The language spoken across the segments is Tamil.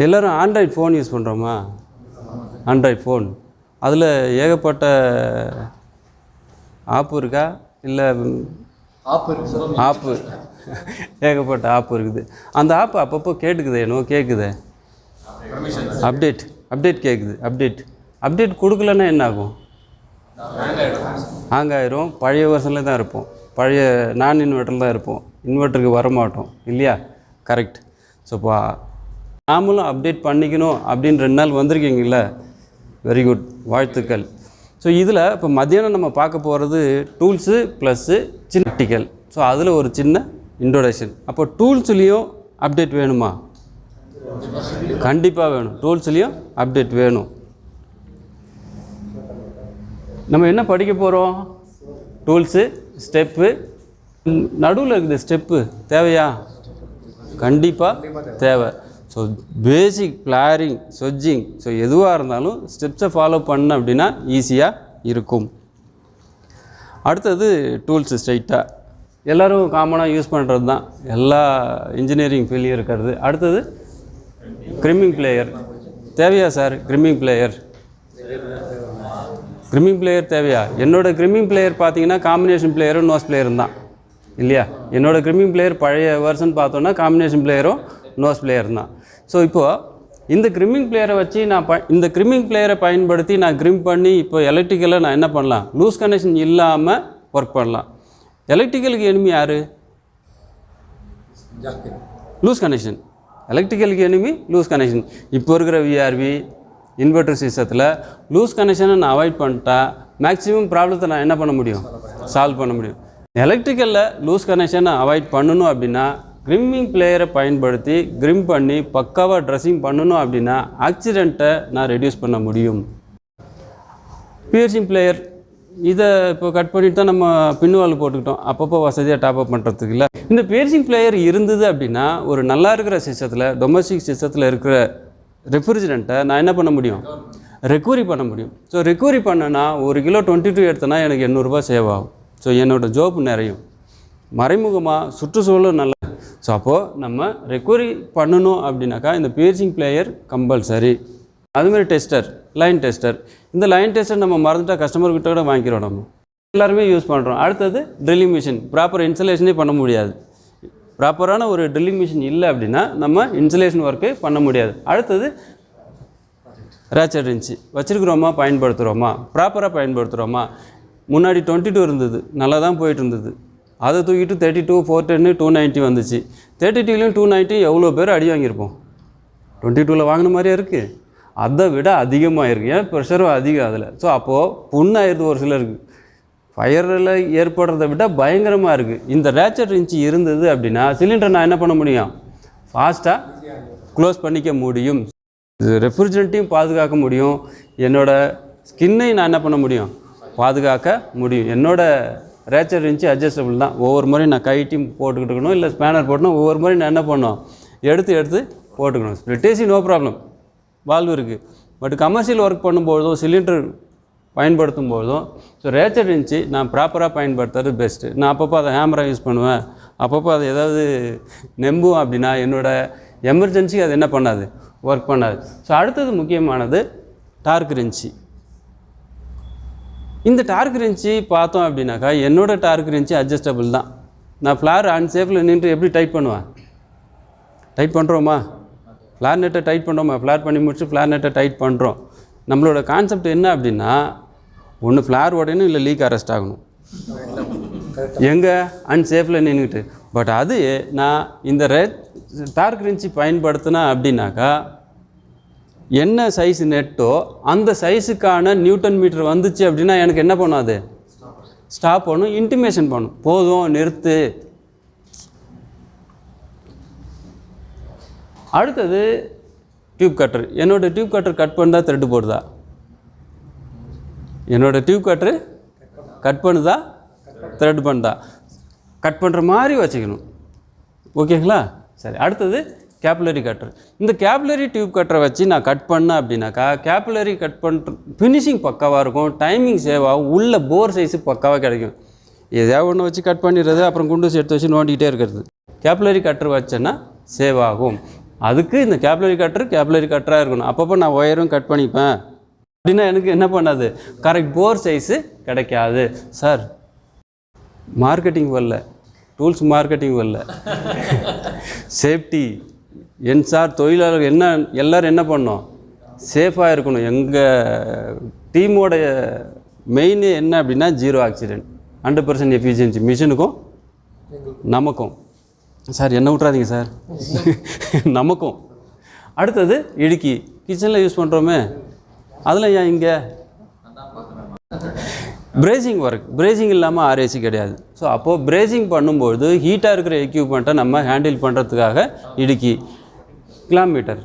எல்லோரும் ஆண்ட்ராய்ட் ஃபோன் யூஸ் பண்ணுறோமா? ஆண்ட்ராய்ட் ஃபோன் அதில் ஏகப்பட்ட ஆப்பு இருக்கா? இல்லை ஆப்பு ஏகப்பட்ட ஆப்பு இருக்குது. அந்த ஆப்பு அப்பப்போ கேட்டுக்குது, என்னவோ கேட்குது, அப்டேட் கேட்குது. அப்டேட் கொடுக்கலன்னா என்ன ஆகும்? ஹேங் ஆயிரும். பழைய வருஷனில் தான் இருப்போம், பழைய நான் இன்வெர்ட்டரில் தான் இருப்போம், இன்வெர்ட்டருக்கு வரமாட்டோம் இல்லையா? கரெக்ட். ஸோ இப்போ நாமளும் அப்டேட் பண்ணிக்கணும் அப்படின்னு 2 நாள் வந்திருக்கீங்கள, வெரி குட், வாழ்த்துக்கள். ஸோ இதில் இப்போ மத்தியானம் நம்ம பார்க்க போகிறது டூல்ஸு ப்ளஸ்ஸு சின்ன ப்ராக்டிக்கல். ஸோ அதில் ஒரு சின்ன இன்ட்ரோடக்ஷன். அப்போ டூல்ஸ்லேயும் அப்டேட் வேணுமா? கண்டிப்பாக வேணும். டூல்ஸ்லேயும் அப்டேட் வேணும். நம்ம என்ன படிக்க போகிறோம்? டூல்ஸு, ஸ்டெப்பு, நடுவில் இருக்குது ஸ்டெப்பு. தேவையா? கண்டிப்பாக தேவை. ஸோ பேசிக் பிளாரிங், சொஜ்ஜிங், ஸோ எதுவாக இருந்தாலும் ஸ்டெப்ஸை ஃபாலோ பண்ண அப்படின்னா ஈஸியாக இருக்கும். அடுத்தது டூல்ஸு ஸ்ட்ரைட்டாக எல்லோரும் காமனாக யூஸ் பண்ணுறது தான், எல்லா இன்ஜினியரிங் ஃபீல்ட்லையும் இருக்கிறது. அடுத்தது க்ரிம்மிங் பிளேயர். தேவையா சார் க்ரிம்மிங் பிளேயர்? க்ரிம்மிங் பிளேயர் தேவையா? என்னோடய க்ரிம்மிங் பிளேயர் பார்த்தீங்கன்னா காம்பினேஷன் பிளேயரும் நோஸ் பிளேயரும் தான் இல்லையா? என்னோடய க்ரிம்மிங் பிளேயர் பழைய வெர்ஷன் பார்த்தோன்னா காம்பினேஷன் பிளேயரும் நோஸ் பிளேயர் தான். ஸோ இப்போது இந்த க்ரிம்மிங் பிளேயரை வச்சு நான் இந்த க்ரிம்மிங் பிளேயரை பயன்படுத்தி நான் க்ரிம் பண்ணி இப்போ எலக்ட்ரிக்கலில் நான் என்ன பண்ணலாம்? லூஸ் கனெக்ஷன் இல்லாமல் ஒர்க் பண்ணலாம். எலக்ட்ரிக்கலுக்கு எனிமி யார்? Loose connection. எலக்ட்ரிக்கலுக்கு எனிமி லூஸ் கனெக்ஷன். இப்போ இருக்கிற விஆர்வி இன்வெர்டர் சிஸ்டத்தில் லூஸ் கனெக்ஷனை நான் அவாய்ட் பண்ணிட்டா மேக்ஸிமம் ப்ராப்ளத்தை நான் என்ன பண்ண முடியும்? சால்வ் பண்ண முடியும். எலக்ட்ரிக்கலில் லூஸ் கனெக்ஷனை அவாய்ட் பண்ணணும் அப்படின்னா க்ரிம்மிங் பிளேயரை பயன்படுத்தி க்ரிம் பண்ணி பக்காவாக ட்ரெஸ்ஸிங் பண்ணணும் அப்படின்னா ஆக்சிடெண்ட்டை நான் ரெடியூஸ் பண்ண முடியும். பியர்சிங் பிளேயர் இதை இப்போ கட் பண்ணிட்டு தான் நம்ம பின்வால் போட்டுக்கிட்டோம், அப்பப்போ வசதியாக டாப்அப் பண்ணுறதுக்கு இல்லை. இந்த பியர்சிங் பிளேயர் இருந்தது அப்படின்னா ஒரு நல்லா இருக்கிற சிஸ்டத்தில், டொமஸ்டிக் சிஸ்டத்தில் இருக்கிற ரெஃப்ரிஜரண்ட்டை நான் என்ன பண்ண முடியும்? ரெக்கவரி பண்ண முடியும். ஸோ ரெக்கவரி பண்ணனா 1 கிலோ 22 எடுத்தனா எனக்கு 800 ரூபாய் சேவ் ஆகும். ஸோ என்னோடய ஜோப் நிறையும், மறைமுகமாக சுற்றுச்சூழலும் நல்லா. ஸோ அப்போது நம்ம ரெக்கவரி பண்ணணும் அப்படின்னாக்கா இந்த பியர்சிங் பிளேயர் கம்பல்சரி. அதுமாதிரி டெஸ்டர், லைன் டெஸ்டர். இந்த லைன் டெஸ்டர் நம்ம மறந்துட்டால் கஸ்டமர்கிட்ட கூட வாங்கிக்கிறோம், நம்ம எல்லாருமே யூஸ் பண்ணுறோம். அடுத்தது ட்ரில்லிங் மிஷின். ப்ராப்பர் இன்சுலேஷனே பண்ண முடியாது. ப்ராப்பரான ஒரு ட்ரில்லிங் மிஷின் இல்லை அப்படின்னா நம்ம இன்சுலேஷன் ஒர்க்கு பண்ண முடியாது. அடுத்தது ரேச்சர் ரின்ச்சு. வச்சுருக்கிறோமா, பயன்படுத்துகிறோமா, ப்ராப்பராக பயன்படுத்துகிறோமா? முன்னாடி 22 இருந்தது, நல்லா தான் போயிட்டு இருந்தது. அதை தூக்கிட்டு 32, 410, 290 வந்துச்சு. 32லையும் 290 எவ்வளோ பேர் அடி வாங்கியிருப்போம்? 22ல் வாங்கின மாதிரியே இருக்குது, அதை விட அதிகமாக இருக்குது. ஏன்? ப்ரெஷரும் அதிகம் அதில். ஸோ அப்போது புண்ணாயிருது ஒரு சிலருக்கு. ஃபயரில் ஏற்படுறதை விட பயங்கரமாக இருக்குது. இந்த ரேச்சர் ரின்ச்சு இருந்தது அப்படின்னா சிலிண்டரை நான் என்ன பண்ண முடியும்? ஃபாஸ்ட்டாக க்ளோஸ் பண்ணிக்க முடியும். ரெஃப்ரிஜரண்ட்டையும் பாதுகாக்க முடியும், என்னோடய ஸ்கின்னையும் நான் என்ன பண்ண முடியும்? பாதுகாக்க முடியும். என்னோடய ரேச்சர் ரின்ச்சு அட்ஜஸ்டபிள் தான். ஒவ்வொரு முறையும் நான் கைட்டியும் போட்டுக்கிட்டு இருக்கணும், இல்லை ஸ்பேனர் போட்டணும். ஒவ்வொரு முறையும் நான் என்ன பண்ணணும்? எடுத்து போட்டுக்கணும். Split AC no problem, valve இருக்குது. பட் கமர்ஷியல் ஒர்க் பண்ணும்போதும் சிலிண்டர் பயன்படுத்தும் போதும் ஸோ ரேச்சர் ரின்ச்சு நான் ப்ராப்பராக பயன்படுத்துறது பெஸ்ட்டு. நான் அப்பப்போ அதை ஹேமராக யூஸ் பண்ணுவேன், அப்பப்போ அதை ஏதாவது நெம்பும் அப்படின்னா என்னோடய எமர்ஜென்சி அது என்ன பண்ணாது? ஒர்க் பண்ணாது. ஸோ அடுத்தது முக்கியமானது டார்க் ரின்ச்சு. இந்த டார்க் ரின்ச்சு பார்த்தோம் அப்படின்னாக்கா என்னோடய டார்க் ரின்ச்சு அட்ஜஸ்டபிள் தான். நான் ஃப்ளார் அன்சேஃபில் நின்று எப்படி டைட் பண்ணுவேன்? டைட் பண்ணுறோமா? ஃப்ளார் நெட்டை டைட் பண்ணுறோமா? ஃப்ளார் பண்ணி முடிச்சு ஃப்ளார் நெட்டை டைட் பண்ணுறோம். நம்மளோட கான்செப்ட் என்ன அப்படின்னா ஒன்று ஃப்ளார் உடையணும், இல்லை லீக் அரெஸ்ட் ஆகணும். எங்கே? அன்சேஃபில் நின்றுக்கிட்டு. பட் அது நான் இந்த டார்க் ரின்ச்சு பயன்படுத்தினேன் அப்படின்னாக்கா என்ன சைஸ் நெட்டோ அந்த சைஸுக்கான நியூட்டன் மீட்டர் வந்துச்சு அப்படின்னா எனக்கு என்ன பண்ணும்? அது ஸ்டாப் பண்ணும், இன்டிமேஷன் பண்ணும், போதும் நிறுத்து. அடுத்தது டியூப் கட்டர். என்னோடய டியூப் கட்டர் கட் பண்ணதா த்ரெட்டு போடுதா? என்னோடய டியூப் கட்டரு கட் பண்ணுதா த்ரெட் பண்ணுதா? கட் பண்ணுற மாதிரி வச்சுக்கணும். ஓகேங்களா? சரி. அடுத்தது கேபிலரி கட்டர். இந்த கேபிலரி டியூப் கட்டரை வச்சு நான் கட் பண்ணேன் அப்படின்னாக்கா கேபிலரி கட் பண்ணுற ஃபினிஷிங் பக்காவாக இருக்கும், டைமிங் சேவ் ஆகும், உள்ள போர் சைஸு பக்காவாக கிடைக்கும். எதாவது ஒன்று வச்சு கட் பண்ணிடுறது, அப்புறம் குண்டூசி எடுத்து வச்சு நோண்டிக்கிட்டே இருக்கிறது. கேபிலரி கட்டர் வச்சேன்னா சேவ் ஆகும். அதுக்கு இந்த கேபிலரி கட்டராக இருக்கணும். அப்பப்போ நான் ஒயரும் கட் பண்ணிப்பேன் அப்படின்னா எனக்கு என்ன பண்ணாது, கரெக்ட் போர் சைஸு கிடைக்காது. சார் மார்க்கெட்டிங் வரல, டூல்ஸ் மார்க்கெட்டிங் வரல, சேஃப்டி என் சார் தொழிலாளர்கள் என்ன எல்லோரும் என்ன பண்ணோம், சேஃபாக இருக்கணும். எங்கள் டீமோட மெயின் என்ன அப்படின்னா 0 ஆக்சிடென்ட், 100% எஃபிஷியன்சி மிஷினுக்கும் நமக்கும். சார் என்ன விட்றாதீங்க சார், நமக்கும். அடுத்தது இடுக்கி கிச்சனில் யூஸ் பண்ணுறோமே, அதில் ஏன் இங்கே பிரேசிங் ஒர்க், பிரேசிங் இல்லாமல் RAC கிடையாது. ஸோ அப்போது பிரேசிங் பண்ணும்பொழுது ஹீட்டாக இருக்கிற எக்யூப்மெண்ட்டை நம்ம ஹேண்டில் பண்ணுறதுக்காக இடுக்கி. கிளாமீட்டர்,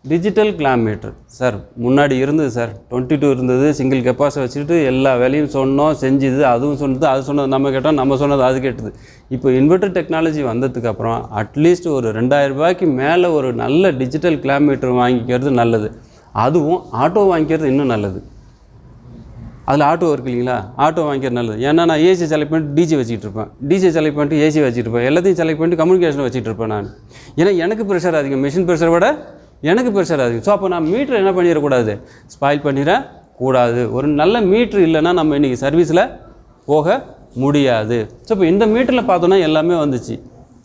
டிஜிட்டல் கிளாமீட்டர் சார் முன்னாடி இருந்தது சார், 22 இருந்தது, சிங்கிள் கெப்பாசிட்டி வச்சுட்டு எல்லா வேலையும் சொன்னோம், செஞ்சுது, அதுவும் சொன்னது, அது சொன்னது நம்ம கேட்டோம், நம்ம சொன்னது அது கேட்டது. இப்போ இன்வெர்டர் டெக்னாலஜி வந்ததுக்கப்புறம் அட்லீஸ்ட் ஒரு 2000 ரூபாய்க்கு மேலே ஒரு நல்ல டிஜிட்டல் கிளாமீட்டர் வாங்கிக்கிறது நல்லது. அதுவும் ஆட்டோ வாங்கிக்கிறது இன்னும் நல்லது. அதில் ஆட்டோ இருக்கு இல்லைங்களா, ஆட்டோ வாங்கிக்கிறது நல்லது. ஏன்னா நான் ஏசி செலக்ட் பண்ணிட்டு டிசி வச்சுட்டு இருப்பேன், டிசி செலக்ட் பண்ணிட்டு ஏசி வச்சுட்டு இருப்பேன், எல்லாத்தையும் செலக்ட் பண்ணிட்டு கம்யூனிகேஷன் வச்சுட்டு இருப்பேன் நான். ஏன்னா எனக்கு ப்ரெஷர் அதிகம், மிஷின் ப்ரெஷரை விட எனக்கு ப்ரெஷர் அதிகம். ஸோ அப்போ நான் மீட்ரு என்ன பண்ணிடக்கூடாது, ஸ்பாயில் பண்ணிடக்கூடாது. ஒரு நல்ல மீட்ரு இல்லைன்னா நம்ம இன்றைக்கி சர்வீஸில் போக முடியாது. ஸோ இப்போ இந்த மீட்டரில் பார்த்தோன்னா எல்லாமே வந்துச்சு.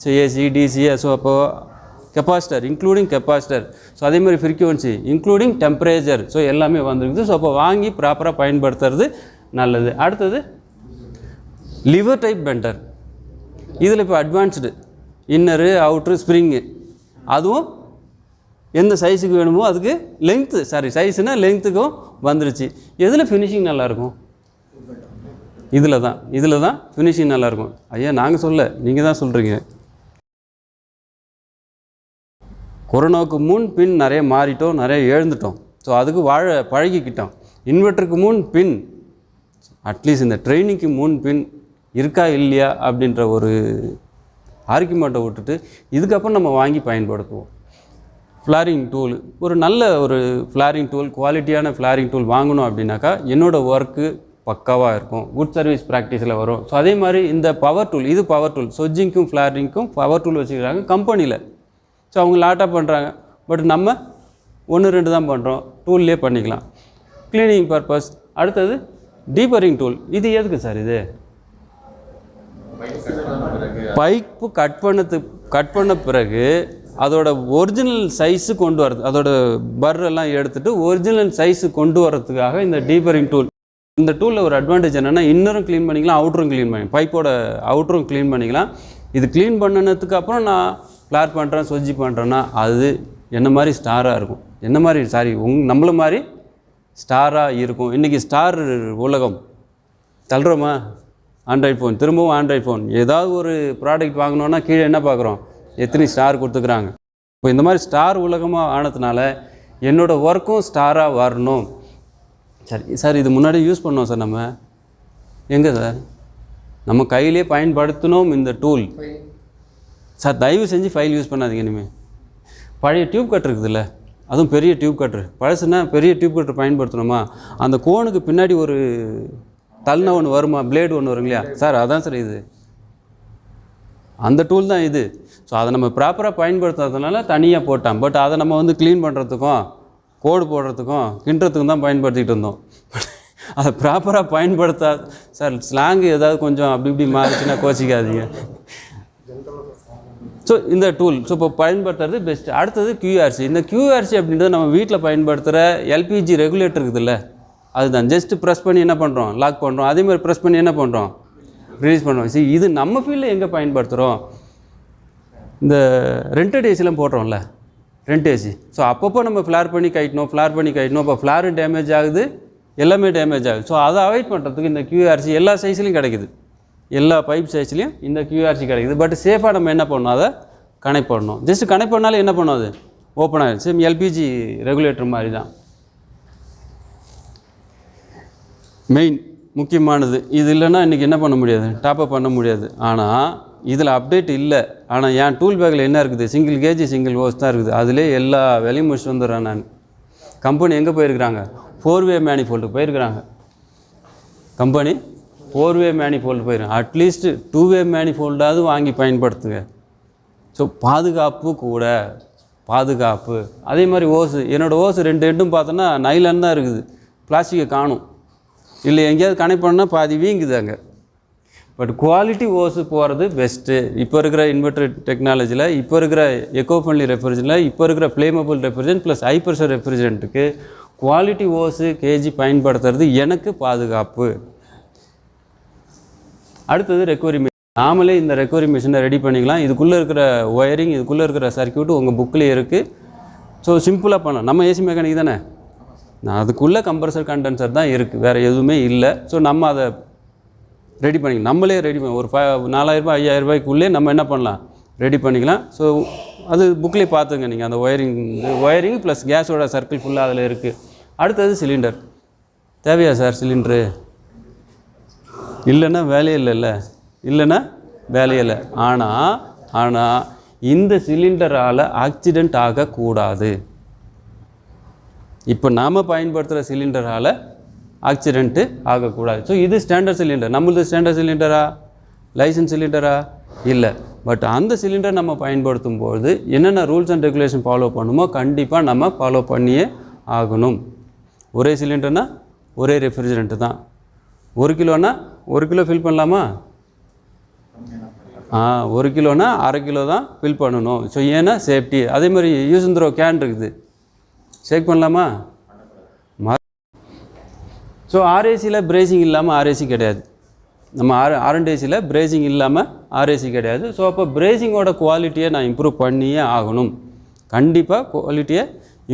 ஸோ ஏசி, டிசி, ஸோ அப்போது கெப்பாசிட்டர் இன்க்ளூடிங் கெப்பாசிட்டர், ஸோ அதே மாதிரி ஃப்ரீக்வன்சி இன்க்ளூடிங் டெம்பரேச்சர், ஸோ எல்லாமே வந்துருக்குது. ஸோ அப்போ வாங்கி ப்ராப்பராக பயன்படுத்துறது நல்லது. அடுத்தது லிவர் டைப் பெண்டர். இதில் இப்போ அட்வான்ஸ்டு இன்னரு, அவுட்ரு, ஸ்ப்ரிங்கு, அதுவும் எந்த சைஸுக்கு வேணுமோ அதுக்கு லெங்க்த்து, சைஸுனால் லெங்க்த்துக்கும் வந்துருச்சு. எதில் ஃபினிஷிங் நல்லாயிருக்கும், இதில் தான் ஃபினிஷிங் நல்லாயிருக்கும். ஐயா நாங்கள் சொல்ல, நீங்கள் தான் சொல்கிறீங்க. கொரோனாவுக்கு முன் பின் நிறைய மாறிட்டோம், நிறைய எழுந்துட்டோம். ஸோ அதுக்கு பழகிக்கிட்டோம். இன்வெர்ட்டருக்கு முன் பின், அட்லீஸ்ட் இந்த ட்ரைனிங்க்கு முன் பின் இருக்கா இல்லையா அப்படின்ற ஒரு ஆர்கியூமெண்ட்டை விட்டுட்டு இதுக்கப்புறம் நம்ம வாங்கி பயன்படுத்துவோம். ஃப்ளாரிங் டூல், ஒரு நல்ல ஒரு ஃப்ளாரிங் டூல், குவாலிட்டியான ஃப்ளாரிங் டூல் வாங்கணும் அப்படின்னாக்கா என்னோடய ஒர்க்கு பக்காவாக இருக்கும், குட் சர்வீஸ் ப்ராக்டிஸில் வரும். ஸோ அதே மாதிரி இந்த பவர் டூல், இது பவர் டூல், சொஜ்ஜிங்க்கும் ஃப்ளாரிங்க்கும் பவர் டூல் வச்சுக்கிறாங்க கம்பெனியில். ஸோ அவங்க லாட்டாக பண்ணுறாங்க, பட் நம்ம 1-2 தான் பண்ணுறோம், டூல்லே பண்ணிக்கலாம். Cleaning purpose. அடுத்தது டீப்பரிங் டூல். இது எதுக்கு சார், இது பைப்பு கட் பண்ண பிறகு அதோட ஒரிஜினல் சைஸு கொண்டு வரது, அதோட பர்ரெல்லாம் எடுத்துகிட்டு ஒரிஜினல் சைஸு கொண்டு வரதுக்காக இந்த டீப்பரிங் டூல். இந்த டூலில் ஒரு அட்வான்டேஜ் என்னென்னா இன்னரும் க்ளீன் பண்ணிக்கலாம், அவுட்டரும் க்ளீன் பண்ணி, பைப்போட அவுட்டரும் க்ளீன் பண்ணிக்கலாம். இது க்ளீன் பண்ணினதுக்கு அப்புறம் நான் ஃப்ளார் பண்ணுறேன், சொஜ்ஜி பண்ணுறேன்னா அது என்ன மாதிரி ஸ்டாராக இருக்கும், என்ன மாதிரி நம்மள மாதிரி ஸ்டாராக இருக்கும். இன்றைக்கி ஸ்டார் உலகம் தள்ளுறோமா, ஆண்ட்ராய்ட் ஃபோன், திரும்பவும் ஆண்ட்ராய்ட் ஃபோன், ஏதாவது ஒரு ப்ராடக்ட் வாங்கினோன்னா கீழே என்ன பார்க்குறோம், எத்தனை ஸ்டார் கொடுத்துக்கிறாங்க. இப்போ இந்த மாதிரி ஸ்டார் உலகமாக ஆனதுனால என்னோடய ஒர்க்கும் ஸ்டாராக வரணும். சரி சார், இது முன்னாடி யூஸ் பண்ணோம் சார், நம்ம எங்கே சார் நம்ம கையிலே பயன்படுத்தணும் இந்த டூல். சார் தயவு செஞ்சு ஃபைல் யூஸ் பண்ணாதீங்க இனிமேல். பழைய டியூப் கட்டர் இருக்குதுல்ல, அதுவும் பெரிய டியூப் கட்டர், பழசுனா பெரிய டியூப் கட்டர் பயன்படுத்தணுமா, அந்த கோனுக்கு பின்னாடி ஒரு தள்ளின ஒன்று வருமா, பிளேடு ஒன்று வரும் இல்லையா சார், அதான் சார் இது, அந்த டூல் தான் இது. ஸோ அதை நம்ம ப்ராப்பராக பயன்படுத்துறதுனால தனியாக போட்டான். பட் அதை நம்ம வந்து க்ளீன் பண்ணுறதுக்கும் கோடு போடுறதுக்கும் கிண்டுறதுக்கும் தான் பயன்படுத்திகிட்டு இருந்தோம். அதை ப்ராப்பராக பயன்படுத்தா சார், ஸ்லாங்கு ஏதாவது கொஞ்சம் அப்படி இப்படி மாறிச்சுன்னா கோச்சிக்காதீங்க. ஸோ இந்த டூல் ஸோ இப்போ பயன்படுத்துறது பெஸ்ட்டு. அடுத்தது QRC. இந்த QRC அப்படின்றது நம்ம வீட்டில் பயன்படுத்துகிற LPG ரெகுலேட்டர் இருக்குதுல்ல, அதுதான். ஜஸ்ட்டு ப்ரெஸ் பண்ணி என்ன பண்ணுறோம், லாக் பண்ணுறோம், அதேமாதிரி ப்ரெஸ் பண்ணி என்ன பண்ணுறோம், ரிலீஸ் பண்ணுறோம். சரி, இது நம்ம ஃபீல்டில் எங்கே பயன்படுத்துகிறோம், இந்த ரெண்டட் ஏசிலாம் போடுறோம்ல, ரெண்ட் ஏசி. ஸோ அப்பப்போ நம்ம ஃப்ளார் பண்ணி கட்டணும், அப்போ ஃப்ளாரும் டேமேஜ் ஆகுது, எல்லாமே டேமேஜ் ஆகுது. ஸோ அதை அவாய்ட் பண்ணுறதுக்கு இந்த QRC எல்லா சைஸ்லையும் கிடைக்குது, எல்லா பைப் சைஸ்லையும் இந்த QRC கிடைக்குது. பட் சேஃபாக நம்ம என்ன பண்ணணும், அதை கனெக்ட் பண்ணணும். ஜஸ்ட் கனெக்ட் பண்ணாலும் என்ன பண்ணும், அது ஓப்பன் ஆகிடும். சேம் LPG ரெகுலேட்டர் மாதிரி தான். மெயின் முக்கியமானது இது இல்லைன்னா இன்றைக்கி என்ன பண்ண முடியாது, டாப்அப் பண்ண முடியாது. ஆனால் இதில் அப்டேட் இல்லை. ஆனால் என் டூல் பேக்கில் என்ன இருக்குது, சிங்கிள் கேஜி சிங்கிள் ஹோஸ் தான் இருக்குது. அதிலே எல்லா வேலையும் முடிச்சுட்டு வந்துடுறேன் நான். கம்பெனி எங்கே போயிருக்கிறாங்க, 4-வே மேனிஃபோல்டுக்கு போயிருக்கிறாங்க. கம்பெனி 4-வே மேனிஃபோல்டு போயிருக்காங்க. அட்லீஸ்ட் 2-வே மேனிஃபோல்டாவது வாங்கி பயன்படுத்துங்க. ஸோ பாதுகாப்பு கூட, பாதுகாப்பு. அதே மாதிரி ஓஸு, என்னோடய ஓஸு 2 எண்டும் பார்த்தோன்னா நைலான் தான் இருக்குது, பிளாஸ்டிக்கை காணும். இல்லை எங்கேயாவது கனெக்ட் பண்ணால் பாதி வீங்குது அங்கே. பட் குவாலிட்டி ஓஸு போகிறது பெஸ்ட்டு. இப்போ இருக்கிற இன்வெர்டர் டெக்னாலஜியில், இப்போ இருக்கிற எக்கோ ஃப்ரெண்ட்லி ரெஃப்ரிஜரண்ட்டில், இப்போ இருக்கிற flammable refrigerant plus high pressure ரெஃப்ரிஜரண்ட்டுக்கு குவாலிட்டி ஓஸு கேஜி பயன்படுத்துறது எனக்கு பாதுகாப்பு. அடுத்தது ரெக்கவரி மிஷின். நாமளே இந்த ரெக்கவரி மிஷினை ரெடி பண்ணிக்கலாம். இதுக்குள்ளே இருக்கிற ஒயரிங், இதுக்குள்ளே இருக்கிற சர்க்யூட்டு உங்கள் புக்கில் இருக்குது. ஸோ சிம்பிளாக பண்ணலாம். நம்ம ஏசி மெக்கானிக் தானே, அதுக்குள்ளே கம்ப்ரஸர் கண்டென்சர் தான் இருக்குது, வேறு எதுவுமே இல்லை. ஸோ நம்ம அதை ரெடி பண்ணிக்கலாம், நம்மளே ரெடி பண்ணி ஒரு 4000 ரூபாய் 5000 ரூபாய்க்குள்ளே நம்ம என்ன பண்ணலாம், ரெடி பண்ணிக்கலாம். ஸோ அது புக்லேயே பார்த்துங்க நீங்கள், அந்த ஒயரிங் ப்ளஸ் கேஸோட சர்க்கிள் ஃபுல்லாக அதில் இருக்குது. அடுத்தது சிலிண்டர். தேவையா சார் சிலிண்டரு? இல்லைன்னா வேலையே இல்லைல்ல, இல்லைன்னா வேலையே இல்லை. ஆனால் இந்த சிலிண்டரால் ஆக்சிடெண்ட் ஆகக்கூடாது. இப்போ நாம் பயன்படுத்துகிற சிலிண்டரால் ஆக்சிடெண்ட்டு ஆகக்கூடாது. ஸோ இது ஸ்டாண்டர்ட் சிலிண்டர். நம்மளது ஸ்டாண்டர்ட் சிலிண்டரா, லைசன்ஸ் சிலிண்டரா? இல்லை. பட் அந்த சிலிண்டர் நம்ம பயன்படுத்தும் போது என்னென்ன ரூல்ஸ் அண்ட் ரெகுலேஷன் ஃபாலோ பண்ணுமோ கண்டிப்பாக நம்ம ஃபாலோ பண்ணியே ஆகணும். ஒரே சிலிண்டர்னா ஒரே ரெஃப்ரிஜரண்ட்டு தான். 1 கிலோனா 1 கிலோ ஃபில் பண்ணலாமா? 1 கிலோனா அரை கிலோ தான் ஃபில் பண்ணணும். ஸோ ஏன்னா சேஃப்டி. அதே மாதிரி யூஸ் அண்ட் த்ரோ கேன் இருக்குது, ஷேக் பண்ணலாமா? ஸோ ஆர்ஏசியில் பிரேசிங் இல்லாமல் ஆர்ஏசி கிடையாது. நம்ம ஆர்என்டிசியில் பிரேசிங் இல்லாமல் ஆர்ஏசி கிடையாது. ஸோ அப்போ பிரேசிங்கோட குவாலிட்டியை நான் இம்ப்ரூவ் பண்ணியே ஆகணும். கண்டிப்பாக குவாலிட்டியை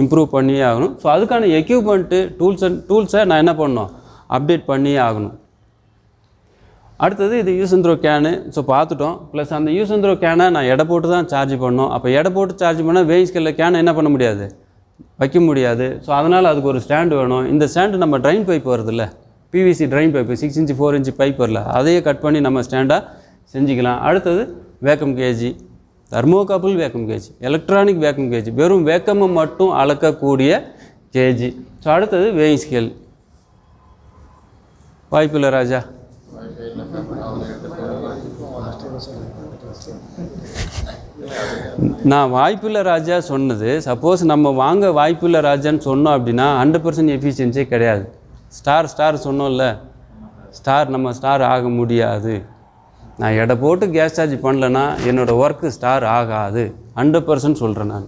இம்ப்ரூவ் பண்ணியே ஆகணும். ஸோ அதுக்கான எக்யூப்மெண்ட்டு டூல்ஸை நான் என்ன பண்ணணும், அப்டேட் பண்ணியே ஆகணும். அடுத்தது இது use and throw can. So பார்த்துட்டோம். ப்ளஸ் அந்த யூஸ் அண்ட் த்ரோ கேனை நான் எடை போட்டு தான் சார்ஜ் பண்ணணும். அப்போ எடை போட்டு சார்ஜ் பண்ணால் வெயிங் ஸ்கேலில் கேனை என்ன பண்ண முடியாது, வைக்க முடியாது. ஸோ அதனால் அதுக்கு ஒரு ஸ்டாண்டு வேணும். இந்த ஸ்டாண்டு நம்ம ட்ரைன் பைப் வருதுல்ல, PVC drain pipe 6 inch 4 inch pipe வரல, அதையே கட் பண்ணி நம்ம ஸ்டாண்டாக செஞ்சுக்கலாம். அடுத்தது vacuum gauge, thermocouple vacuum gauge, electronic vacuum gauge, வெறும் வேக்கமை மட்டும் அளக்கக்கூடிய கேஜி. ஸோ அடுத்தது வேயிங் ஸ்கேல். வாய்ப்பில்லை ராஜா, நான் வாய்ப்பில்லை ராஜா சொன்னது, சப்போஸ் நம்ம வாங்க வாய்ப்பில்லை ராஜான்னு சொன்னோம் அப்படின்னா 100% எஃபிஷியன்சியே கிடையாது. ஸ்டார் சொன்னோம்ல, நம்ம ஸ்டார் ஆக முடியாது. நான் எடை போட்டு கேஸ் சார்ஜ் பண்ணலன்னா என்னோடய ஒர்க்கு ஸ்டார் ஆகாது. 100% சொல்கிறேன்.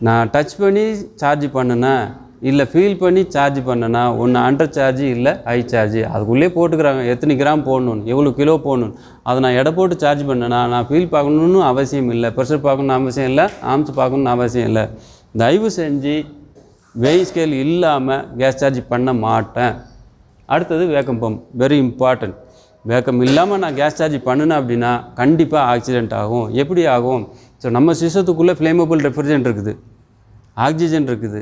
நான் டச் பண்ணி சார்ஜ் பண்ணினேன், இல்லை ஃபீல் பண்ணி சார்ஜ் பண்ணேன்னா ஒன்று அண்டர் சார்ஜ் இல்லை ஹை சார்ஜ், அதுக்குள்ளே போட்டுக்கிறாங்க எத்தனை கிராம் போடணும், எவ்வளோ கிலோ போடணும். அதை நான் எடை போட்டு சார்ஜ் பண்ணேன்னா நான் ஃபீல் பார்க்கணுன்னு அவசியம் இல்லை, ப்ரெஷர் பார்க்கணுன்னு அவசியம் இல்லை, ஆம்ஸ் பார்க்கணுன்னு அவசியம் இல்லை. தயவு செஞ்சு வெயிங் ஸ்கேல் இல்லாமல் கேஸ் சார்ஜ் பண்ண மாட்டேன். அடுத்தது vacuum pump, very important. Vacuum இல்லாமல் நான் கேஸ் சார்ஜ் பண்ணினேன் அப்படின்னா கண்டிப்பாக ஆக்சிடெண்ட் ஆகும். எப்படி ஆகும்? ஸோ நம்ம சிஸ்டத்துக்குள்ளே ஃப்ளேமபிள் ரெஃப்ரிஜரண்ட் இருக்குது, ஆக்சிஜன் இருக்குது,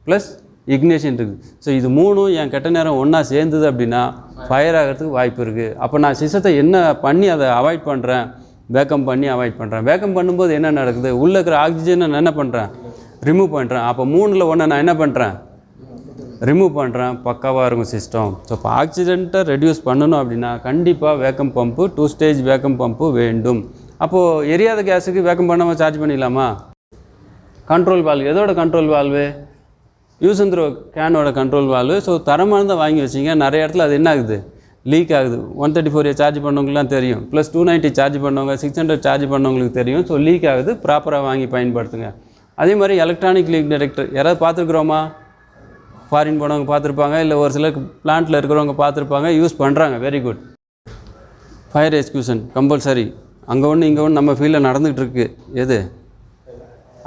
ப்ளஸ் இக்னேஷன் இருக்குது. ஸோ இது மூணும் என் கெட்ட நேரம் ஒன்றா சேர்ந்தது அப்படின்னா ஃபயர் ஆகிறதுக்கு வாய்ப்பு இருக்குது. அப்போ நான் சிஸ்டத்தை என்ன பண்ணி அதை அவாய்ட் பண்ணுறேன், வேக்கம் பண்ணி அவாய்ட் பண்ணுறேன். வேக்கம் பண்ணும்போது என்ன நடக்குது, உள்ளே இருக்கிற ஆக்சிஜனை நான் என்ன பண்ணுறேன், ரிமூவ் பண்ணுறேன். அப்போ 3ல் 1 நான் என்ன பண்ணுறேன், ரிமூவ் பண்ணுறேன். பக்காவாக இருக்கும் சிஸ்டம். ஸோ இப்போ ஆக்சிடெண்ட்டை ரெடியூஸ் பண்ணணும் அப்படின்னா கண்டிப்பாக vacuum pump, 2 stage vacuum pump வேண்டும். அப்போது எரியாத கேஸுக்கு வேக்கம் பண்ணாமல் சார்ஜ் பண்ணிடலாமா? கண்ட்ரோல் வால்வு, எதோட control valve, use and throw கேனோட கண்ட்ரோல் வால்வு. ஸோ தரமானதை வாங்கி வச்சிங்க. நிறைய இடத்துல அது என்ன ஆகுது, லீக் ஆகுது. 134A சார்ஜ் பண்ணவங்களுக்குலாம் தெரியும், ப்ளஸ் 290 சார்ஜ் பண்ணவங்க, 600 சார்ஜ் பண்ணவங்களுக்கு தெரியும். ஸோ லீக் ஆகுது, ப்ராப்பராக வாங்கி பயன்படுத்துங்க. அதே மாதிரி எலக்ட்ரானிக் லீக் டிடெக்டர் யாராவது பார்த்துருக்குறோமா? ஃபாரின் போனவங்க பார்த்துருப்பாங்க, இல்லை ஒரு சிலருக்கு பிளான்ட்டில் இருக்கிறவங்க பார்த்துருப்பாங்க, யூஸ் பண்ணுறாங்க. Very good. Fire execution compulsory. அங்கே ஒன்று இங்கே ஒன்று நம்ம ஃபீல்டில் நடந்துகிட்டு இருக்குது. எது,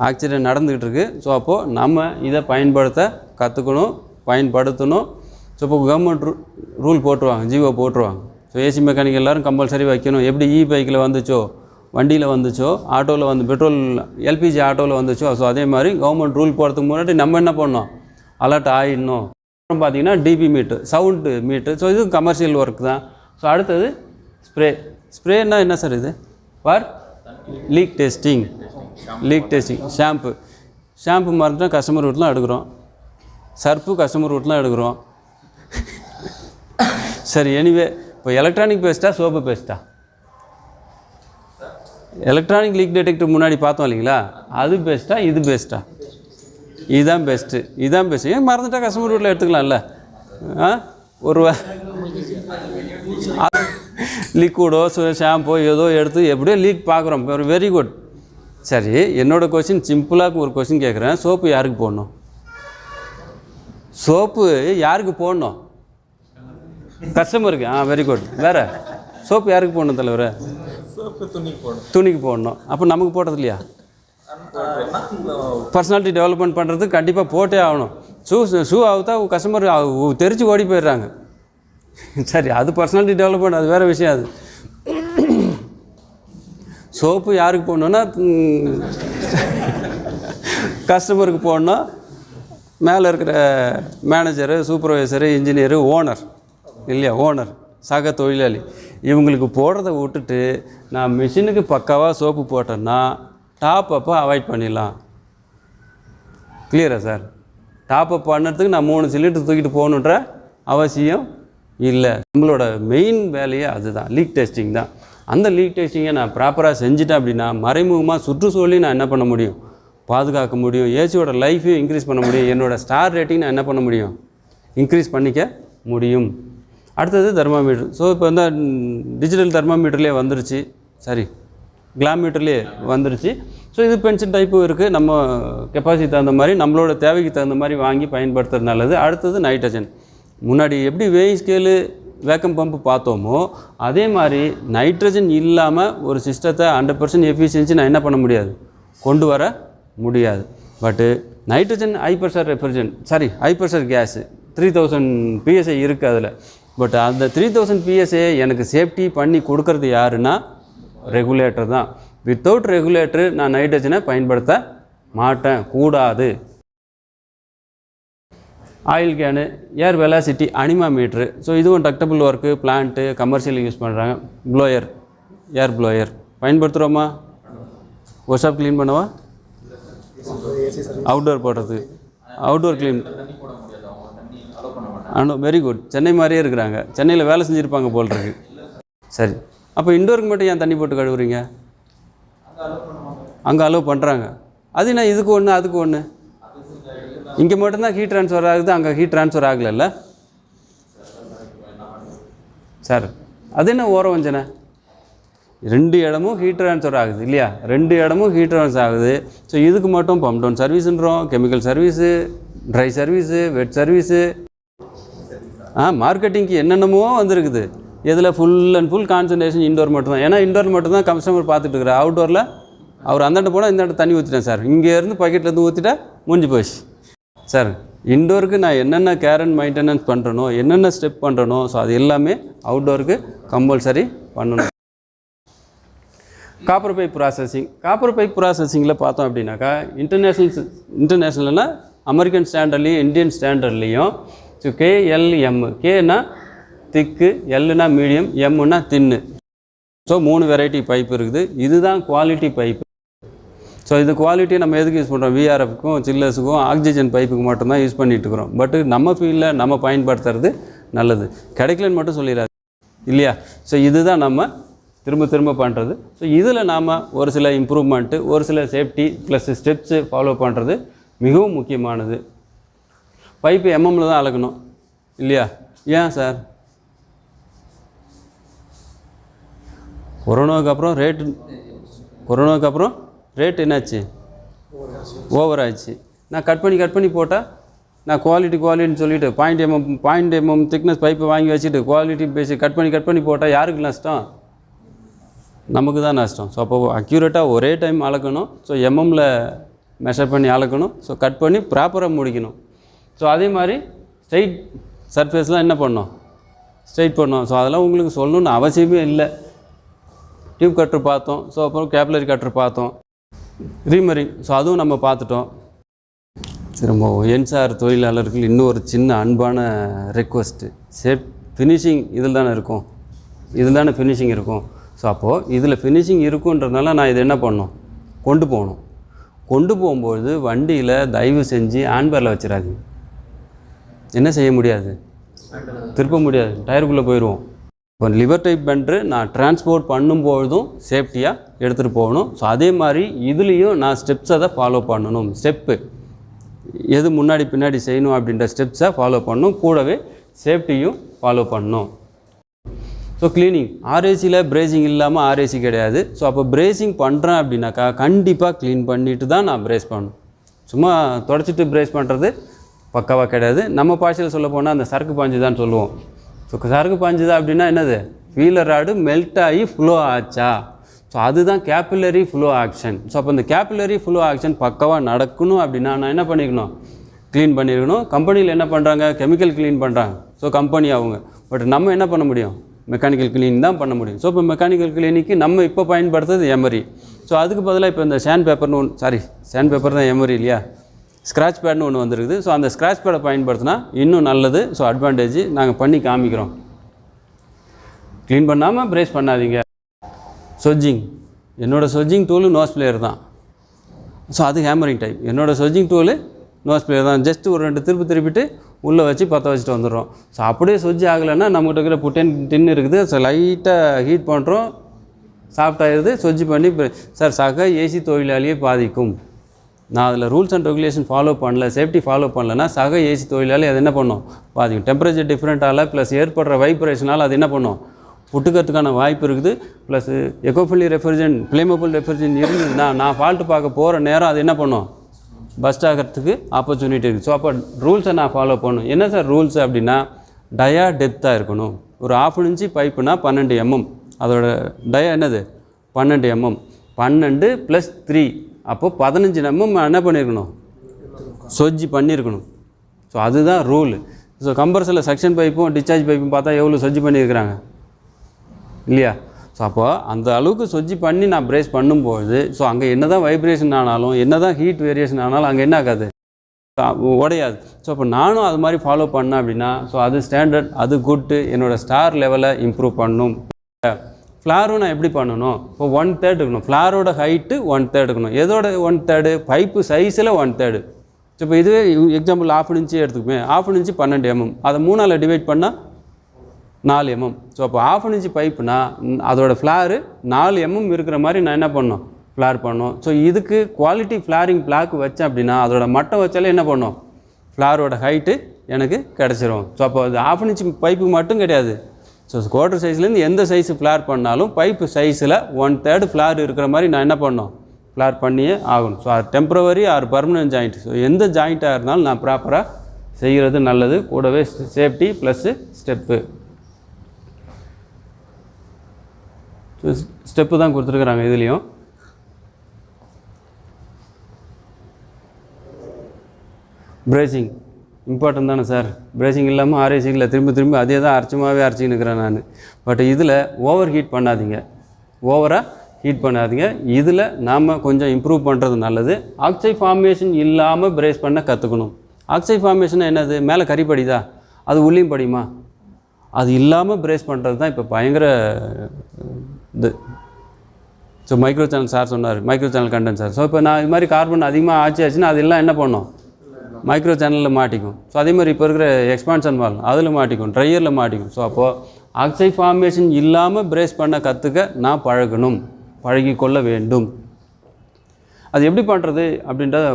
ஆக்சிடெண்ட் நடந்துக்கிட்டு இருக்குது. ஸோ அப்போது நம்ம இதை பயன்படுத்த கற்றுக்கணும், பயன்படுத்தணும். ஸோ இப்போ கவர்மெண்ட் ரூல் போட்டுருவாங்க, ஜிஓ போட்டுருவாங்க. ஸோ ஏசி மெக்கானிக் எல்லோரும் கம்பல்சரி வைக்கணும். எப்படி பைக்கில் வந்துச்சோ, வண்டியில் வந்துச்சோ, ஆட்டோவில் வந்து பெட்ரோல் எல்பிஜி ஆட்டோவில் வந்துச்சோ, ஸோ அதே மாதிரி கவர்மெண்ட் ரூல் போகிறதுக்கு முன்னாடி நம்ம என்ன பண்ணோம், அலர்ட் ஆகிடணும். அப்புறம் பார்த்திங்கன்னா dB meter, sound meter. So இது கமர்ஷியல் ஒர்க் தான். ஸோ அடுத்தது ஸ்ப்ரேன்னா என்ன சார், இது ஃபார் லீக் டெஸ்டிங். ஷாம்பு மறந்துட்டால் கஸ்டமர் வீட்லாம் எடுக்கிறோம், சர்ஃபு கஸ்டமர் வீட்லாம் எடுக்கிறோம். சரி, எனிவே இப்போ எலக்ட்ரானிக் பேஸ்ட்டா சோப்பு பேஸ்ட்டா? எலக்ட்ரானிக் லீக் டிடெக்டர் முன்னாடி பார்த்தோம் இல்லைங்களா, அது பெஸ்ட்டா இது பெஸ்ட்டா? இதுதான் பெஸ்ட்டு, இதுதான் பெஸ்ட்டு. ஏன் மறந்துட்டா கஸ்டமர் வீட்டில் எடுத்துக்கலாம்ல. ஒரு லிக்விடோ ஷாம்போ ஏதோ எடுத்து எப்படியோ லீக் பார்க்குறோம், வெரி குட். சரி, என்னோடய கொஸ்டின் சிம்பிளாக ஒரு கொஸ்டின் கேட்குறேன். சோப்பு யாருக்கு போடணும்? சோப்பு யாருக்கு போடணும்? கஸ்டமருக்கு. Very good. வேறு சோப்பு யாருக்கு போடணும் தலைவர்? துணிக்கு போடணும். அப்போ நமக்கு போட்டது இல்லையா? பர்சனாலிட்டி டெவலப்மெண்ட் பண்ணுறதுக்கு கண்டிப்பாக போட்டே ஆகணும். ஷூ ஆகுதா கஸ்டமர் தெரிச்சு ஓடி போயிடுறாங்க. சரி, அது பர்சனாலிட்டி டெவலப்மெண்ட், அது வேறு விஷயம். அது சோப்பு யாருக்கு போடணுன்னா கஸ்டமருக்கு போடணும். மேலே இருக்கிற மேனேஜரு, சூப்பர்வைசரு, இன்ஜினியரு, ஓனர் இல்லையா, ஓனர், சக தொழிலாளி, இவங்களுக்கு போடுறத விட்டுட்டு நான் மிஷினுக்கு பக்காவாக சோப்பு போட்டேன்னா டாப் அப்போ அவாய்ட் பண்ணிடலாம். கிளியரா சார்? டாப் அப் பண்ணுறதுக்கு நான் 3 சிலிண்டர் தூக்கிட்டு போகணுன்ற அவசியம் இல்லை. நம்மளோட மெயின் வேலையே அதுதான், லீக் டெஸ்டிங் தான். அந்த லீக் டெஸ்டிங்கை நான் ப்ராப்பராக செஞ்சுட்டேன் அப்படின்னா மறைமுகமாக சுற்றுச்சூழலையும் நான் என்ன பண்ண முடியும்? பாதுகாக்க முடியும். ஏசியோட லைஃபையும் இன்க்ரீஸ் பண்ண முடியும். என்னோடய ஸ்டார் ரேட்டிங் நான் என்ன பண்ண முடியும்? இன்க்ரீஸ் பண்ணிக்க முடியும். அடுத்தது தெர்மாமீட்டர். ஸோ இப்போ வந்து டிஜிட்டல் தெர்மாமீட்டர்லேயே வந்துருச்சு, சரி கிளாமீட்டர்லேயே வந்துருச்சு. ஸோ இது பென்சில் டைப்பும் இருக்குது. நம்ம கெப்பாசிட்டி தகுந்த மாதிரி, நம்மளோட தேவைக்கு தகுந்த மாதிரி வாங்கி பயன்படுத்துறது நல்லது. அடுத்தது நைட்ரஜன். முன்னாடி எப்படி வேயிங் ஸ்கேலு, வேக்கம் பம்பு பார்த்தோமோ அதே மாதிரி நைட்ரஜன் இல்லாமல் ஒரு சிஸ்டத்தை 100% எஃபிஷியன்சி நான் என்ன பண்ண முடியாது? கொண்டு வர முடியாது. But nitrogen high pressure refrigerant, sorry high pressure gas 3000 PSI இருக்குது அதில். பட் அந்த 3000 PSI எனக்கு சேஃப்டி பண்ணி கொடுக்கறது யாருன்னா ரெகுலேட்டர் தான். வித்தவுட் ரெகுலேட்டர் நான் நைட்ரஜனை பயன்படுத்த மாட்டேன், கூடாது. Oil can, air velocity anemometer. So இதுவும் ductable work, plant, commercial use பண்ணுறாங்க. ப்ளோயர், ஏர் ப்ளோயர் பயன்படுத்துகிறோமா? ஒர்க் ஷாப் க்ளீன் பண்ணவா? அவுட்டோர் போடுறது, outdoor clean. Very good. Chennai மாதிரியே இருக்கிறாங்க. சென்னையில் வேலை செஞ்சுருப்பாங்க போல் இருக்கு. சரி, அப்போ இண்டோருக்கு மட்டும் ஏன் தண்ணி போட்டு கழுவுறீங்க? அங்கே அலோவ் பண்ணுறாங்க. அது என்ன இதுக்கு ஒன்று அதுக்கு ஒன்று? இங்கே மட்டும்தான் ஹீட் ட்ரான்ஸ்ஃபர் ஆகுது, அங்கே ஹீட் ட்ரான்ஸ்ஃபர் ஆகலைல்ல சார்? அது என்ன ஓர வஞ்சனை? 2 இடமும் ஹீட் ட்ரான்ஸ்ஃபர் ஆகுது இல்லையா? 2 இடமும் ஹீட் ட்ரான்ஸ்ஃபர் ஆகுது. ஸோ இதுக்கு மட்டும் பம்ப் டவுன் சர்வீஸுன்றோம், chemical service, dry service, wet service, மார்க்கெட்டிங்க்கு என்னென்னமோ வந்துருக்குது. இதில் full and full concentration indoor மட்டும்தான். ஏன்னா இண்டோர் மட்டும்தான் கஸ்டமர் பார்த்துட்டு இருக்கிறார். அவுட்டோரில் அவர் அந்தாண்ட போனால் இந்தாண்ட தண்ணி ஊற்றிட்டேன் சார், இங்கேருந்து பக்கெட்லேருந்து ஊற்றிட்டா முடிஞ்சு போச்சு சார். இண்டோருக்கு நான் என்னென்ன கேர் அண்ட் மெயின்டெனன்ஸ் பண்ணுறனோ, என்னென்ன ஸ்டெப் பண்ணுறனோ, ஸோ அது எல்லாமே அவுட்டோருக்கு கம்பல்சரி பண்ணணும். Copper pipe processing. Copper pipe ப்ராசஸிங்கில் பார்த்தோம் அப்படின்னாக்கா இன்டர்நேஷ்னல்னா அமெரிக்கன் ஸ்டாண்டர்ட்லேயும் இந்தியன் ஸ்டாண்டர்ட்லேயும் ஸோ KLM, கேனா திக்கு, எல்லுனா மீடியம், எம்முன்னா தின்னு. ஸோ 3 வெரைட்டி பைப் இருக்குது. இதுதான் குவாலிட்டி பைப்பு. ஸோ இது குவாலிட்டியை நம்ம எதுக்கு யூஸ் பண்ணுறோம்? VRFக்கும் சில்லர்ஸுக்கும் ஆக்சிஜன் பைப்புக்கு மட்டும்தான் யூஸ் பண்ணிகிட்டு இருக்கிறோம். பட்டு நம்ம ஃபீல்டில் நம்ம பயன்படுத்துறது நல்லது, கிடைக்கலன்னு மட்டும் சொல்லிடாது இல்லையா? ஸோ இதுதான் நம்ம திரும்ப திரும்ப பண்ணுறது. ஸோ இதில் நாம் ஒரு சில இம்ப்ரூவ்மெண்ட்டு, ஒரு சில சேஃப்டி ப்ளஸ் ஸ்டெப்ஸு ஃபாலோ பண்ணுறது மிகவும் முக்கியமானது. பைப்பு எம்எம்மில் தான் அளக்கணும் இல்லையா? ஏன் சார்? கொரோனாவுக்கு அப்புறம் ரேட் என்னாச்சு? ஓவர் ஆச்சு. நான் கட் பண்ணி போட்டால் நான் குவாலிட்டின்னு சொல்லிவிட்டு 0.mm திக்னஸ் பைப்பை வாங்கி வச்சுட்டு குவாலிட்டி பேசி கட் பண்ணி போட்டால் யாருக்கு நஷ்டம்? நமக்கு தான் நஷ்டம். ஸோ அப்போ அக்யூரேட்டாக ஒரே டைம் அளக்கணும். ஸோ எம்எம்மில் மெஷர் பண்ணி அளக்கணும். ஸோ கட் பண்ணி ப்ராப்பராக முடிக்கணும். ஸோ அதே மாதிரி ஸ்ட்ரைட் சர்ஃபேஸ்லாம் என்ன பண்ணோம்? ஸ்ட்ரைட் பண்ணோம். ஸோ அதெல்லாம் உங்களுக்கு சொல்லணுன்னு அவசியமே இல்லை. டியூப் கட்டர் பார்த்தோம். ஸோ அப்புறம் கேபிலரி கட்டர் பார்த்தோம். ரீமரிங், ஸோ அதுவும் நம்ம பார்த்துட்டோம். திரும்ப என்சார் தொழிலாளர்கள் இன்னும் ஒரு சின்ன அன்பான ரெக்வஸ்ட்டு. ஃபினிஷிங் இதில் தானே இருக்கும், ஃபினிஷிங் இருக்கும். ஸோ அப்போது இதில் ஃபினிஷிங் இருக்குன்றதுனால நான் இது என்ன பண்ணணும்? கொண்டு போகும்போது வண்டியில் தயவு செஞ்சு ஹேண்ட்பேரில் வச்சிடாதீங்க. என்ன செய்ய முடியாது? திருப்ப முடியாது, டயருக்குள்ளே போயிடுவோம். இப்போ லிவர் டைப் பெண்டரு நான் டிரான்ஸ்போர்ட் பண்ணும்பொழுதும் சேஃப்டியாக எடுத்துகிட்டு போகணும். ஸோ அதே மாதிரி இதுலேயும் நான் ஸ்டெப்ஸை தான் ஃபாலோ பண்ணணும். ஸ்டெப்பு எது முன்னாடி பின்னாடி செய்யணும் அப்படின்ற ஸ்டெப்ஸை ஃபாலோ பண்ணணும், கூடவே சேஃப்டியும் ஃபாலோ பண்ணணும். ஸோ க்ளீனிங் ஆர்ஏசியில் பிரேசிங் இல்லாமல் ஆர்ஏசி கிடையாது. ஸோ அப்போ பிரேசிங் பண்ணுறேன் அப்படின்னாக்கா கண்டிப்பாக க்ளீன் பண்ணிவிட்டு தான் நான் பிரேஸ் பண்ணணும். சும்மா தொடச்சிட்டு பிரேஸ் பண்ணுறது பக்காவாக கிடையாது. நம்ம பாஷையில் சொல்ல போனால் அந்த சரக்கு பாஞ்சு தான் சொல்லுவோம். ஸோ சரக்கு பாஞ்சு தான் அப்படின்னா என்னது, ஃபீலர் ராடு மெல்ட் ஆகி ஃப்ளோ ஆச்சா. ஸோ அதுதான் கேபில்லரி ஃப்ளோ ஆக்ஷன். ஸோ அப்போ இந்த கேபில்லரி ஃப்ளோ ஆக்ஷன் பக்காவாக நடக்கணும் அப்படின்னா நான் என்ன பண்ணிக்கணும், க்ளீன் பண்ணியிருக்கணும். கம்பெனியில் என்ன பண்ணுறாங்க, கெமிக்கல் க்ளீன் பண்ணுறாங்க. ஸோ கம்பெனி அவங்க, பட் நம்ம என்ன பண்ண முடியும், மெக்கானிக்கல் க்ளீனிங் தான் பண்ண முடியும். ஸோ இப்போ மெக்கானிக்கல் க்ளீனிக்கு நம்ம இப்போ பயன்படுத்துறது எமரி. ஸோ அதுக்கு பதிலாக இப்போ இந்த சாண்ட் பேப்பர்னு ஒன்று, சாண்ட் பேப்பர் தான் எமரி இல்லையா, ஸ்க்ராட்ச் பேட்னு ஒன்று வந்துருக்குது. ஸோ அந்த ஸ்க்ராட்ச் பேடை பயன்படுத்தினா இன்னும் நல்லது. ஸோ அட்வான்டேஜ் நாங்கள் பண்ணி காமிக்கிறோம். க்ளீன் பண்ணாமல் பிரேஸ் பண்ணாதீங்க. சொஜ்ஜிங், என்னோடய சொஜ்ஜிங் டூலு நோஸ் பிளேயர் தான். ஸோ அது ஹேமரிங் டைப். என்னோடய சொஜ்ஜிங் டூலு நோஸ் பிளேயர் தான். ஜஸ்ட் ஒரு 2 திருப்பிட்டு உள்ளே வச்சு பற்ற வச்சுட்டு வந்துடுறோம். ஸோ அப்படியே சொஜ்ஜி ஆகலைன்னா நம்மகிட்ட இருக்கிற புட்டேன் டின்னு இருக்குது. ஸோ லைட்டாக ஹீட் பண்ணுறோம், சாஃப்ட் ஆகிடுது, சொஜ்ஜி பண்ணி சார் சக ஏசி தொழிலாளியே பாதிக்கும். நான் அதில் ரூல்ஸ் அண்ட் ரெகுலேஷன் ஃபாலோ பண்ணல, சேஃப்டி ஃபாலோ பண்ணலன்னா சக ஏசி தொழிலாளி அது என்ன பண்ணும், பாதிக்கும். டெம்பரேச்சர் டிஃப்ரெண்ட்டால் ப்ளஸ் ஏற்படுற வைப்ரேஷனால் அது என்ன பண்ணும், புட்டுக்கிறதுக்கான வாய்ப்பு இருக்குது. ப்ளஸ் எக்கோஃபிலி ரெஃப்ரிஜரண்ட், ஃப்ளேமபிள் ரெஃப்ரிஜரண்ட் இருந்ததுன்னா நான் ஃபால்ட்டு பார்க்க போகிற நேரம் அது என்ன பண்ணும், பஸ்ட் ஆகிறதுக்கு ஆப்பர்ச்சுனிட்டி இருக்குது. ஸோ அப்போ ரூல்ஸை நான் ஃபாலோ பண்ணணும். என்ன சார் ரூல்ஸ் அப்படின்னா, டயா டெப்த்தாக இருக்கணும். ஒரு 1/2 இன்ச்சு பைப்புனா 12 mm, அதோட டயா என்னது 12 mm, 12 + 3 அப்போது 15 mm என்ன பண்ணியிருக்கணும், சொஜ்ஜி பண்ணியிருக்கணும். ஸோ அதுதான் ரூல். ஸோ கம்பர்ஸில் செக்ஷன் பைப்பும் டிஸ்சார்ஜ் பைப்பும் பார்த்தா எவ்வளோ சொஜ்ஜி பண்ணியிருக்கிறாங்க இல்லையா. ஸோ அப்போ அந்த அளவுக்கு சொஜ்ஜி பண்ணி நான் பிரேஸ் பண்ணும்போது ஸோ அங்கே என்ன தான் வைப்ரேஷன் ஆனாலும் என்ன தான் ஹீட் வேரியேஷன் ஆனாலும் அங்கே என்ன ஆகாது, உடையாது. ஸோ அப்போ நானும் அது மாதிரி ஃபாலோ பண்ணேன் அப்படின்னா ஸோ அது ஸ்டாண்டர்ட், அது குட்டு, என்னோடய ஸ்டார் லெவலை இம்ப்ரூவ் பண்ணணும். ஃப்ளாரும் நான் எப்படி பண்ணணும், இப்போ 1/3 இருக்கணும். ஃப்ளாரோட ஹைட்டு 1/3 இருக்கணும். எதோட 1/3, பைப்பு சைஸில் 1/3. ஸோ இப்போ இதுவே எக்ஸாம்பிள் 1/2 இன்ச்சு எடுத்துக்குமே, 1/2 இன்ச்சு 12 mm, அதை 3ஆல் டிவைட் பண்ணால் 4 mm. ஸோ அப்போ 1/2 இன்ச்சு பைப்புனா அதோட ஃப்ளாரு 4 mm இருக்கிற மாதிரி நான் என்ன பண்ணணும், ஃப்ளார் பண்ணணும். ஸோ இதுக்கு குவாலிட்டி ஃப்ளாரிங் பிளாக் வச்சேன் அப்படின்னா அதோட மட்டம் வச்சாலே என்ன பண்ணணும், ஃப்ளாரோட ஹைட்டு எனக்கு கிடச்சிரும். ஸோ அப்போ அது 1/2 இன்ச்சு பைப்பு மட்டும் கிடையாது. ஸோ குவார்டர் சைஸ்லேருந்து எந்த சைஸு ஃப்ளார் பண்ணாலும் பைப்பு சைஸில் 1/3 ஃப்ளார் இருக்கிற மாதிரி நான் என்ன பண்ணணும், ஃப்ளார் பண்ணியே ஆகணும். ஸோ அது temporary or permanent joint. So எந்த ஜாயிண்ட்டாக இருந்தாலும் நான் ப்ராப்பராக செய்கிறது நல்லது. கூடவே சேஃப்டி ப்ளஸ்ஸு ஸ்டெப்பு. ஸ்டெப்பு தான் கொடுத்துருக்குறாங்க இதுலேயும். பிரேசிங் இம்பார்ட்டன் தானே சார். பிரேசிங் இல்லாமல் ஆர்ஏசிங்கில் திரும்ப அதே தான் அரைச்சின்னு இருக்கிறேன் நான். பட் இதில் ஓவர் ஹீட் பண்ணாதீங்க, ஓவராக ஹீட் பண்ணாதீங்க. இதில் நாம் கொஞ்சம் இம்ப்ரூவ் பண்ணுறது நல்லது. ஆக்சைட் ஃபார்மேஷன் இல்லாமல் பிரேஸ் பண்ண கற்றுக்கணும். ஆக்சைட் ஃபார்மேஷன் என்னது, மேலே கறி படிதா, அது உள்ளியும் படியுமா, அது இல்லாமல் பிரேஸ் பண்ணுறது தான் இப்போ பயங்கர இது. ஸோ மைக்ரோ சேனல் சார் சொன்னார், micro channel content sir. So இப்போ நான் இது மாதிரி கார்பன் அதிகமாக ஆச்சுன்னா அதெல்லாம் என்ன பண்ணோம், மைக்ரோ சேனலில் மாட்டிக்கும். ஸோ அதே மாதிரி இப்போ இருக்கிற எக்ஸ்பான்ஷன் வால் அதில் மாட்டிக்கும், ட்ரையரில் மாட்டிக்கும். ஸோ அப்போது ஆக்சைட் ஃபார்மேஷன் இல்லாமல் பிரேஸ் பண்ண கற்றுக்க நான் பழகி கொள்ள வேண்டும். அது எப்படி பண்ணுறது அப்படின்றத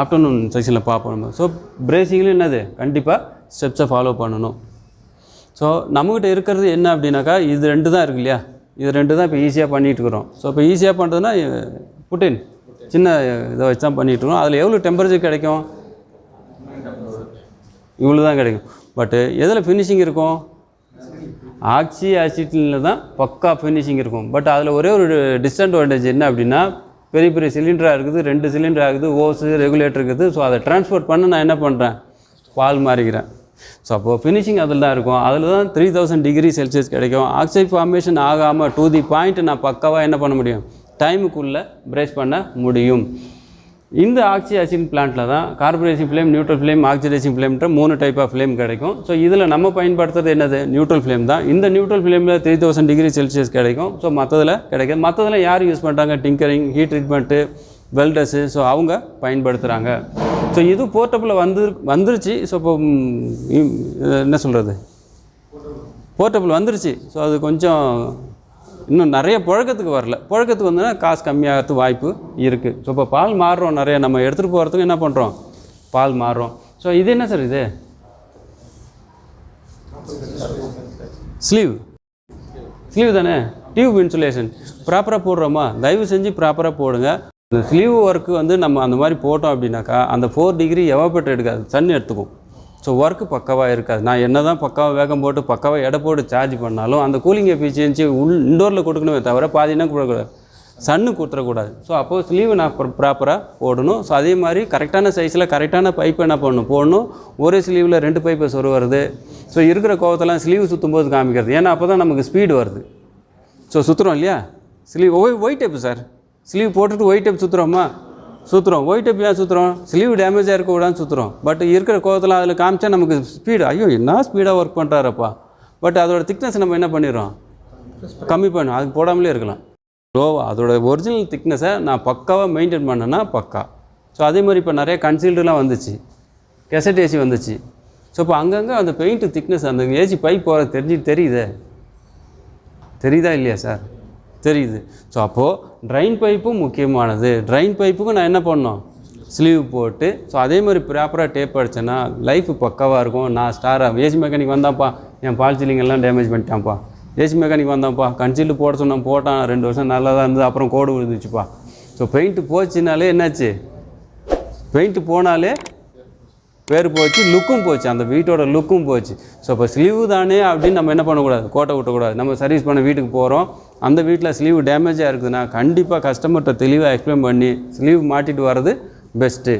ஆஃப்டர்நூன் செக்ஷனில் பார்ப்போம் நம்ம. ஸோ பிரேசிங்லேயும் என்னது, கண்டிப்பாக ஸ்டெப்ஸை ஃபாலோ பண்ணணும். ஸோ நம்மகிட்ட இருக்கிறது என்ன அப்படின்னாக்கா இது 2 தான் இருக்கு இல்லையா, இது 2 தான் இப்போ ஈஸியாக பண்ணிகிட்டு இருக்கிறோம். ஸோ இப்போ ஈஸியாக பண்ணுறதுனா புட்டின் சின்ன இதை வச்சு தான் பண்ணிகிட்ருக்கோம். அதில் எவ்வளோ டெம்பரேச்சர் கிடைக்கும், இவ்வளோ தான் கிடைக்கும். பட்டு எதில் ஃபினிஷிங் இருக்கும், ஆக்சி ஆசிட்டில் தான் பக்கா ஃபினிஷிங் இருக்கும். பட் அதில் ஒரே ஒரு டிஸ்அட்வான்டேஜ் என்ன அப்படின்னா, பெரிய சிலிண்டராக இருக்குது, 2 சிலிண்டர் ஆகுது, ஓஸு ரெகுலேட்டர் இருக்குது. ஸோ அதை டிரான்ஸ்போர்ட் பண்ண நான் என்ன பண்ணுறேன், பால் மாறிக்கிறேன். ஸோ அப்போது ஃபினிஷிங் அதில் தான் இருக்கும். அதில் தான் 3000 டிகிரி செல்சியஸ் கிடைக்கும். ஆக்சைட் ஃபார்மேஷன் ஆகாமல் டு தி பாயிண்ட் நான் பக்காவாக என்ன பண்ண முடியும், டைமுக்குள்ளே பிரேஸ் பண்ண முடியும். இந்த ஆக்சி ஆசிட் பிளான்ட்டில் தான் carburizing flame, neutral flame, oxidizing ஃப்ளேம்ன்ற 3 டைப் ஆஃப் ஃப்ளேம் கிடைக்கும். ஸோ இதில் நம்ம பயன்படுத்துறது என்னது, நியூட்ரல் ஃப்ளேம் தான். இந்த நியூட்ரல் ஃப்ளேமில் 3000 டிகிரி செல்சியஸ் கிடைக்கும். ஸோ மற்றதில் கிடைக்கும். மற்றதில் யார் யூஸ் பண்ணுறாங்க, டிங்கரிங், ஹீட் ட்ரீட்மெண்ட்டு, வெல்டர்ஸு, ஸோ அவங்க பயன்படுத்துகிறாங்க. ஸோ இது போர்ட்டபிள் வந்துருச்சு. ஸோ இப்போ என்ன சொல்கிறது, போர்ட்டபிள் வந்துருச்சு. ஸோ அது கொஞ்சம் இன்னும் நிறைய புழக்கத்துக்கு வரல. புழக்கத்துக்கு வந்தோன்னா காசு கம்மியாகிறதுக்கு வாய்ப்பு இருக்குது. ஸோ இப்போ பால் மாறுறோம், நிறைய நம்ம எடுத்துகிட்டு போகிறதுக்கு என்ன பண்ணுறோம், பால் மாறுறோம். ஸோ இது என்ன சார், இது ஸ்லீவ் தானே, டியூப் இன்சுலேஷன் ப்ராப்பராக போடுறோமா? தயவு செஞ்சு ப்ராப்பராக போடுங்க. இந்த ஸ்லீவ் ஒர்க்கு வந்து நம்ம அந்த மாதிரி போட்டோம் அப்படின்னாக்கா அந்த 4 டிகிரி எவாபரேட் எடுக்காது, சன் எடுத்துக்கும். ஸோ ஒர்க்கு பக்காவாக இருக்காது. நான் என்ன தான் பக்காவாக வேகம் போட்டு பக்காவாக எடை போட்டு சார்ஜ் பண்ணாலும் அந்த கூலிங் எஃபிஷியன்சி இன்டோரில் கொடுக்கணுமே தவிர பாதினா கொடுக்கக்கூடாது, சன்னு கொடுத்துடக்கூடாது. ஸோ அப்போது ஸ்லீவு நான் ப்ராப்பராக போடணும். ஸோ அதே மாதிரி கரெக்டான சைஸில் கரெக்டான பைப் என்ன போடணும். ஒரே ஸ்லீவில் 2 பைப்பை வருது. ஸோ இருக்கிற கோவத்தெல்லாம் ஸ்லீவ் சுற்றும் போது காமிக்கிறது. ஏன்னா அப்போ தான் நமக்கு ஸ்பீடு வருது. ஸோ சுற்றுறோம் இல்லையா, sleeve white tape sir, sleeve போட்டுட்டு ஒயிட் டேப் சுற்றுறோமா, சுற்றுறோம். ஒயிட் டேப் ஏன் சுற்றுறோம், ஸ்லீவ் டேமேஜாக இருக்கக்கூடாதுன்னு சுற்றுறோம். பட் இருக்கிற கோவத்தில் அதில் காமிச்சா நமக்கு ஸ்பீடு, ஐயோ என்ன ஸ்பீடாக ஒர்க் பண்ணுறாரப்பா. பட் அதோட திக்னஸ் நம்ம என்ன பண்ணிடுறோம், கம்மி பண்ணணும். அதுக்கு போடாமலே இருக்கலாம். அதோட ஒரிஜினல் திக்னஸை நான் பக்காவாக மெயின்டைன் பண்ணேன்னா பக்கா. ஸோ அதே மாதிரி இப்போ நிறைய கன்சீல்டுலாம் வந்துச்சு, கெசட் ஏசி வந்துச்சு. ஸோ இப்போ அங்கங்கே அந்த பெயிண்ட்டு திக்னஸ் அந்த ஏசி பைப் போகிற தெரியுதா இல்லையா சார், தெரியுது. ஸோ அப்போது ட்ரைன் பைப்பும் முக்கியமானது. ட்ரைன் பைப்புக்கும் நான் என்ன பண்ணணும், ஸ்லீவ் போட்டு. ஸோ அதே மாதிரி ப்ராப்பராக டேப் அடித்தேன்னா லைஃப் பக்காவாக இருக்கும். நான் ஸ்டாராக ஏசி மெக்கானிக் வந்தான்ப்பா, என் பால் சீலிங் எல்லாம் டேமேஜ் பண்ணிட்டான்ப்பா, ஏசி மெக்கானிக் வந்தான்ப்பா, கன்சீல்டு போட சொன்னான், போட்டான் 2 வருஷம் நல்லா தான் இருந்தது, அப்புறம் கோடு விழுந்துச்சுப்பா. ஸோ பெயிண்ட்டு போச்சுனாலே என்னாச்சு, பெயிண்ட்டு போனாலே பேர் போச்சு, லுக்கும் போச்சு, அந்த வீட்டோட லுக்கும் போச்சு. ஸோ இப்போ ஸ்லீவ் தானே அப்படின்னு நம்ம என்ன பண்ணக்கூடாது, கோட்டை விட்டக்கூடாது. நம்ம சர்வீஸ் பண்ண வீட்டுக்கு போகிறோம், அந்த வீட்டில் ஸ்லீவ் டேமேஜாக இருக்குதுன்னா கண்டிப்பாக கஸ்டமர்கிட்ட தெளிவாக எக்ஸ்பிளைன் பண்ணி ஸ்லீவ் மாட்டிட்டு வர்றது பெஸ்ட்டு.